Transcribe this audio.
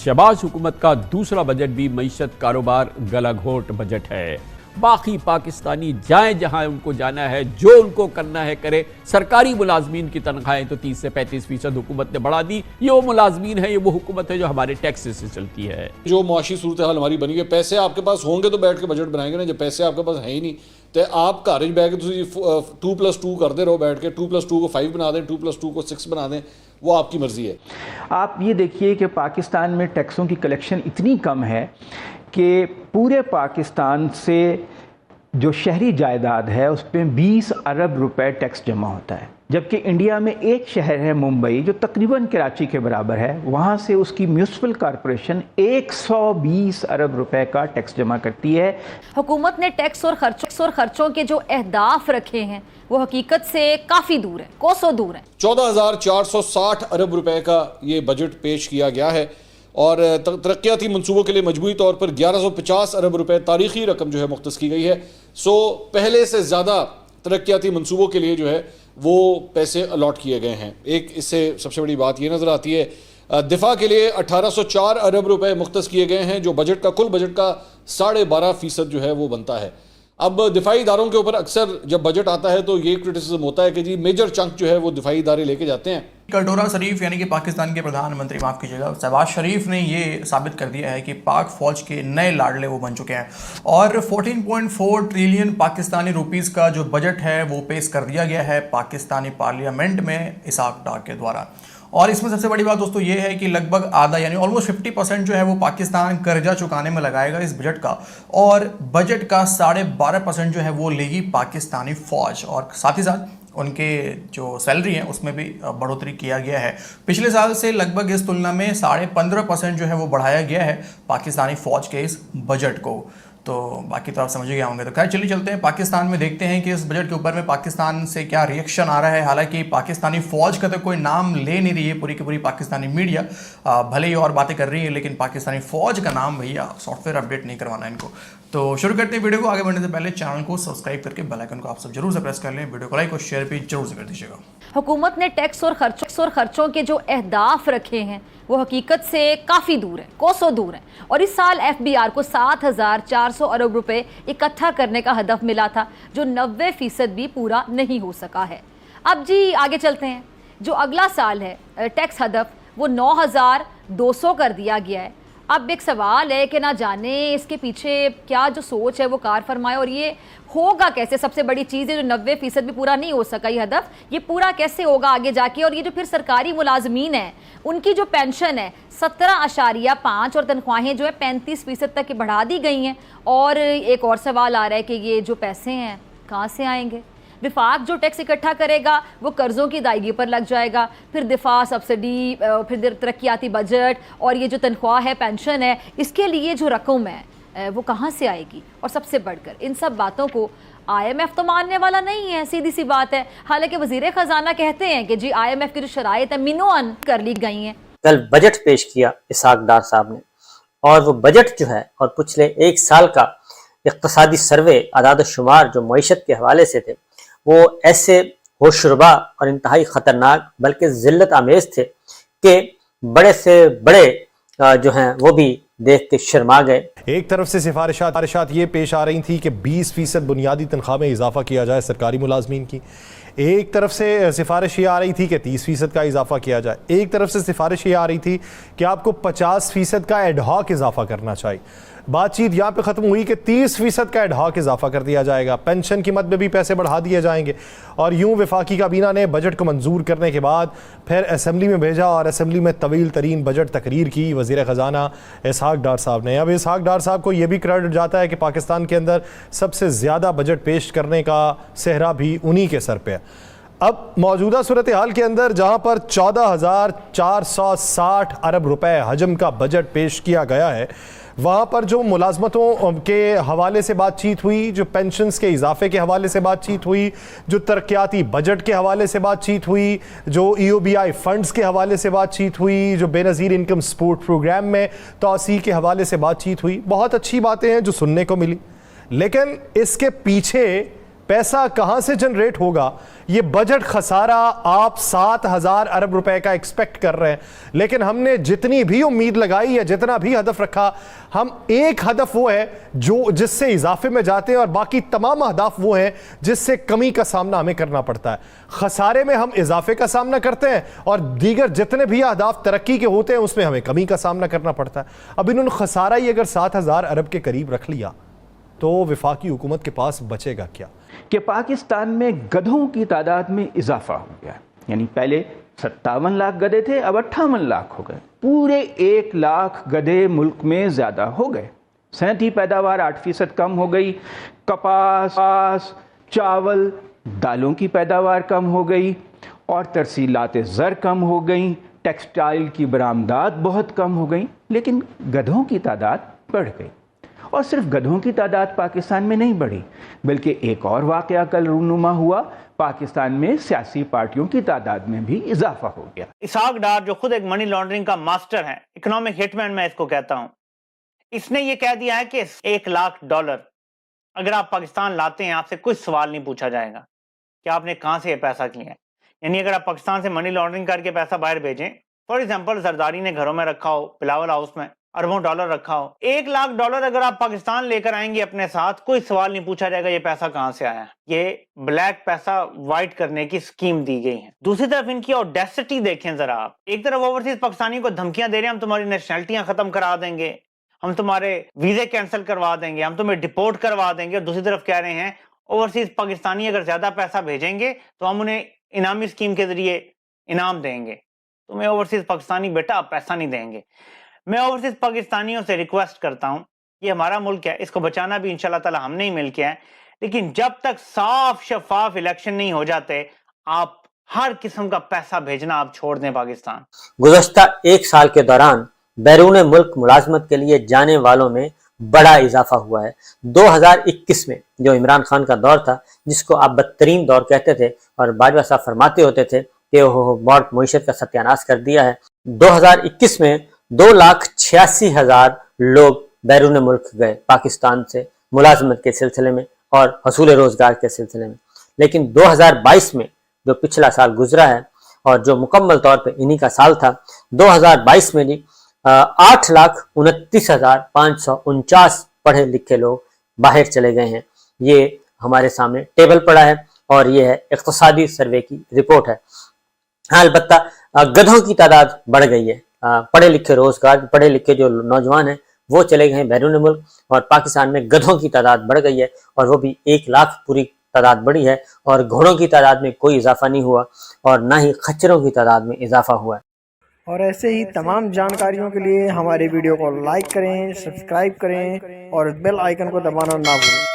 शहबाज हुकूमत का दूसरा बजट भी मईशत कारोबार गलाघोट बजट है। बाकी पाकिस्तानी जाएं जहां उनको जाना है, जो उनको करना है करे। सरकारी मुलाजमीन की तनख्वाहें तो 30 से 35% हुकूमत ने बढ़ा दी। ये वो मुलाजमीन है, ये वो हुकूमत है जो हमारे टैक्स से चलती है। जो मुआशी सूरत हाल हमारी बनी है, पैसे आपके पास होंगे तो बैठ के बजट बनाएंगे ना। जब पैसे आपके पास है ही नहीं तो आप घर च बैठ के 2+2 करते रहो, बैठ के 2+2 को 5 बना दें, 2+2 को 6 बना दें, वो आपकी मर्जी है। आप ये देखिए कि पाकिस्तान में टैक्सों की कलेक्शन इतनी कम है कि पूरे पाकिस्तान से जो शहरी जायदाद है उस पर 20 अरब रुपए टैक्स जमा होता है, जबकि इंडिया में एक शहर है मुंबई जो तकरीबन कराची के बराबर है, वहाँ से उसकी म्यूनिसिपल कॉरपोरेशन 120 अरब रुपए का टैक्स जमा करती है। हुकूमत ने टैक्स और खर्चों के जो अहदाफ रखे हैं वो हकीकत से काफ़ी दूर है, कोसों दूर है। 14,460 अरब रुपए का ये बजट पेश किया गया है और तरक्याती मंसूबों के लिए मजमूई तौर पर 1150 अरब रुपए तारीखी रकम जो है मुख्तस की गई है। पहले से ज़्यादा तरक्याती मंसूबों के लिए जो है वो पैसे अलॉट किए गए हैं। एक इससे सबसे बड़ी बात ये नज़र आती है, दिफा के लिए 1804 अरब रुपए मुख्तस किए गए हैं, जो बजट का कुल बजट का 12.5% जो है वो बनता है। अब दिफाई इदारों के ऊपर अक्सर जब बजट आता है तो ये क्रिटिसिज्म होता है कि जी मेजर चंक जो है वो दिफाई इदारे लेके जाते हैं। कटोरा शरीफ यानी कि पाकिस्तान के प्रधानमंत्री, माफ़ कीजिएगा, शहबाज शरीफ ने ये साबित कर दिया है कि पाक फ़ौज के नए लाडले वो बन चुके हैं और 14.4 ट्रिलियन पाकिस्तानी रुपीस का जो बजट है वो पेश कर दिया गया है पाकिस्तानी पार्लियामेंट में इसाक डार के द्वारा। और इसमें सबसे बड़ी बात दोस्तों ये है कि लगभग आधा यानी ऑलमोस्ट 50% जो है वो पाकिस्तान कर्जा चुकाने में लगाएगा इस बजट का, और बजट का 12.5% जो है वो लेगी पाकिस्तानी फ़ौज, और साथ ही साथ उनके जो सैलरी है उसमें भी बढ़ोतरी किया गया है। पिछले साल से लगभग इस तुलना में 15.5% जो है वो बढ़ाया गया है पाकिस्तानी फ़ौज के इस बजट को। तो बाकी तो आप समझ गए होंगे। तो खैर चलिए चलते हैं पाकिस्तान में, देखते हैं कि इस बजट के ऊपर में पाकिस्तान से क्या रिएक्शन आ रहा है। हालांकि पाकिस्तानी फ़ौज का तो कोई नाम ले नहीं रही है पूरी की पूरी पाकिस्तानी मीडिया, भले ही और बातें कर रही है, लेकिन पाकिस्तानी फ़ौज का नाम भैया सॉफ्टवेयर अपडेट नहीं करवाना इनको। तो शुरू करते हैं वीडियो को। आगे बढ़ने से पहले चैनल को सब्सक्राइब करके बेल आइकन को आप सब जरूर से प्रेस कर लें, वीडियो को लाइक और शेयर भी जरूर से कर दीजिएगा। हुकूमत ने टैक्स और खर्चों के जो अहदाफ रखे हैं वो हकीकत से काफ़ी दूर है, कोसों दूर है। और इस साल FBR को 7,400 अरब रुपए इकट्ठा करने का हदफ मिला था, जो 90% भी पूरा नहीं हो सका है। अब जी आगे चलते हैं। जो अगला साल है टैक्स हदफ वो 9,200 कर दिया गया है। अब एक सवाल है कि ना जाने इसके पीछे क्या जो सोच है वो कार फरमाए, और ये होगा कैसे। सबसे बड़ी चीज़ है जो 90% भी पूरा नहीं हो सका ये हदफ, ये पूरा कैसे होगा आगे जाके। और ये जो फिर सरकारी मुलाजमीन है उनकी जो पेंशन है 17.5 और तनख्वाहें जो है 35% तक की बढ़ा दी गई हैं। और एक और सवाल आ रहा है कि ये जो पैसे हैं कहाँ से आएंगे। विफाक जो टैक्स इकट्ठा करेगा वो कर्ज़ों की अदायगी पर लग जाएगा, फिर दिफा, सब्सिडी, फिर तरक्याती बजट, और ये जो तनख्वाह है, पेंशन है, इसके लिए जो रकम है वो कहाँ से आएगी। और सबसे बढ़कर इन सब बातों को IMF तो मानने वाला नहीं है, सीधी सी बात है। हालांकि वज़ीर ख़जाना कहते हैं कि जी IMF की जो शराइत है मिनोअन कर ली गई हैं। कल बजट पेश किया इसाक डार साहब ने, और वो बजट जो है और पिछले एक साल का इक़्तिसादी सर्वे, आदाद शुमार जो मईशत के हवाले से थे, वो ऐसे होशरुबा और इंतहाई ख़तरनाक बल्कि ज़िल्लत आमेज़ थे कि बड़े से बड़े जो हैं वो भी देख के शर्मा गए। एक तरफ से सिफारिशात ये पेश आ रही थी कि 20% बुनियादी तनख्वाह में इजाफा किया जाए सरकारी मुलाजमीन की, एक तरफ से सिफारिश ये आ रही थी कि 30% का इजाफा किया जाए, एक तरफ से सिफारिश ये आ रही थी कि आपको 50% का एडहॉक इजाफा करना चाहिए। बातचीत यहाँ पे ख़त्म हुई कि 30% का एडहॉक इजाफा कर दिया जाएगा, पेंशन की मद में भी पैसे बढ़ा दिए जाएंगे। और यूँ वफाकी काबीना ने बजट को मंजूर करने के बाद फिर असम्बली में भेजा और असम्बली में तवील तरीन बजट तकरीर की वज़ीर ख़जाना इसहाक डार साहब ने। अब इसहाक डार साहब को यह भी क्रेडिट जाता है कि पाकिस्तान के अंदर सबसे ज़्यादा बजट पेश करने का सेहरा भी उन्हीं के सर पे है। अब मौजूदा सूरत हाल के अंदर जहाँ पर 14,460 अरब रुपए हजम का बजट पेश किया गया है, वहाँ पर जो मुलाजमतों के हवाले से बातचीत हुई, जो पेंशन्स के इजाफे के हवाले से बातचीत हुई, जो तरक्याती बजट के हवाले से बातचीत हुई, जो EOBI फंड्स के हवाले से बातचीत हुई, जो बेनज़ीर इनकम सपोर्ट प्रोग्राम में तोसी के हवाले से बातचीत हुई, बहुत अच्छी बातें हैं जो सुनने को मिली। लेकिन इसके पीछे पैसा कहां से जनरेट होगा? ये बजट खसारा आप 7,000 अरब रुपए का एक्सपेक्ट कर रहे हैं, लेकिन हमने जितनी भी उम्मीद लगाई है, जितना भी हदफ रखा, हम एक हदफ वो है जो जिससे इजाफे में जाते हैं और बाकी तमाम अहदाफ वो हैं जिससे कमी का सामना हमें करना पड़ता है। खसारे में हम इजाफे का सामना करते हैं और दीगर जितने भी अहदाफ तरक्की के होते हैं उसमें हमें कमी का सामना करना पड़ता है। अब इन्होंने खसारा ही अगर 7,000 अरब के करीब रख लिया तो वफाकी हुकूमत के पास बचेगा क्या? कि पाकिस्तान में गधों की तादाद में इजाफा हो गया। यानी पहले 57 लाख गधे थे, अब 58 लाख हो गए। पूरे 1 लाख गधे मुल्क में ज़्यादा हो गए। सनती पैदावार 8% कम हो गई। कपास, चावल, दालों की पैदावार कम हो गई और तरसीलात ज़र कम हो गई। टेक्सटाइल की बरामदात बहुत कम हो गई, लेकिन गधों की तादाद बढ़ गई। और सिर्फ गधों की तादाद पाकिस्तान में नहीं बढ़ी, बल्कि एक और वाक़या कल रूनुमा हुआ, पाकिस्तान में सियासी पार्टियों की तादाद में भी इजाफा हो गया। इसाक डार जो खुद एक मनी लॉन्ड्रिंग का मास्टर है, इकोनॉमिक हिटमैन मैं इसको कहता हूं, इसने ये कह दिया है कि $1 लाख अगर आप पाकिस्तान लाते हैं, आपसे कोई सवाल नहीं पूछा जाएगा कि आपने कहां से ये पैसा लिया है। यानी अगर आप पाकिस्तान से मनी लॉन्ड्रिंग करके पैसा बाहर भेजें, फॉर एग्जाम्पल जरदारी ने घरों में रखा हो, बिलावल हाउस में अरबों डॉलर रखा हो, $1 लाख अगर आप पाकिस्तान लेकर आएंगे अपने साथ, कोई सवाल नहीं पूछा जाएगा ये पैसा कहां से आया है। ये ब्लैक पैसा व्हाइट करने की स्कीम दी गई है। दूसरी तरफ इनकी ऑडेसिटी देखें जरा आप। एक तरफ ओवरसीज पाकिस्तानी को धमकियां दे रहे हैं, हम तुम्हारी नेशनलिटियां खत्म करा देंगे, हम तुम्हारे वीजे कैंसिल करवा देंगे, हम तुम्हें डिपोर्ट करवा देंगे। और दूसरी तरफ कह रहे हैं ओवरसीज पाकिस्तानी अगर ज्यादा पैसा भेजेंगे तो हम उन्हें इनामी स्कीम के जरिए इनाम देंगे। तुम्हें ओवरसीज पाकिस्तानी बेटा पैसा नहीं देंगे। मैं ओवरसीज पाकिस्तानियों से रिक्वेस्ट करता हूं, ये हमारा मुल्क है, इसको बचाना भी इंशाल्लाह ताला हमने ही मिल के है, लेकिन जब तक साफ शफाफ इलेक्शन नहीं हो जाते, आप हर किस्म का पैसा भेजना आप छोड़ दें पाकिस्तान। गुज़श्ता 1 साल के दौरान बैरून मुल्क मुलाजमत के लिए जाने वालों में बड़ा इजाफा हुआ है। 2021 में जो इमरान खान का दौर था, जिसको आप बदतरीन दौर कहते थे और बाजवा साहब फरमाते होते थे कि वो मौत मईशत का सत्यानाश कर दिया है, 2021 में 2,86,000 लोग बैरून मुल्क गए पाकिस्तान से मुलाजमत के सिलसिले में और हसूल रोजगार के सिलसिले में। लेकिन 2022 में जो पिछला साल गुजरा है और जो मुकम्मल तौर पे इन्हीं का साल था, 2022 में जी 8,29,549 पढ़े लिखे लोग बाहर चले गए हैं। ये हमारे सामने टेबल पड़ा है और ये है इक़्तिसादी सर्वे की रिपोर्ट है। हाँ, अलबत्ता गधों की तादाद बढ़ गई है। पढ़े लिखे पढ़े लिखे जो नौजवान हैं वो चले गए हैं बैरून मुल्क और पाकिस्तान में गधों की तादाद बढ़ गई है और वो भी 1 लाख पूरी तादाद बढ़ी है और घोड़ों की तादाद में कोई इजाफा नहीं हुआ और ना ही खच्चरों की तादाद में इजाफा हुआ है। और ऐसे ही तमाम जानकारियों के लिए हमारे वीडियो को लाइक करें, सब्सक्राइब करें और बेल आइकन को दबाना ना भूलें।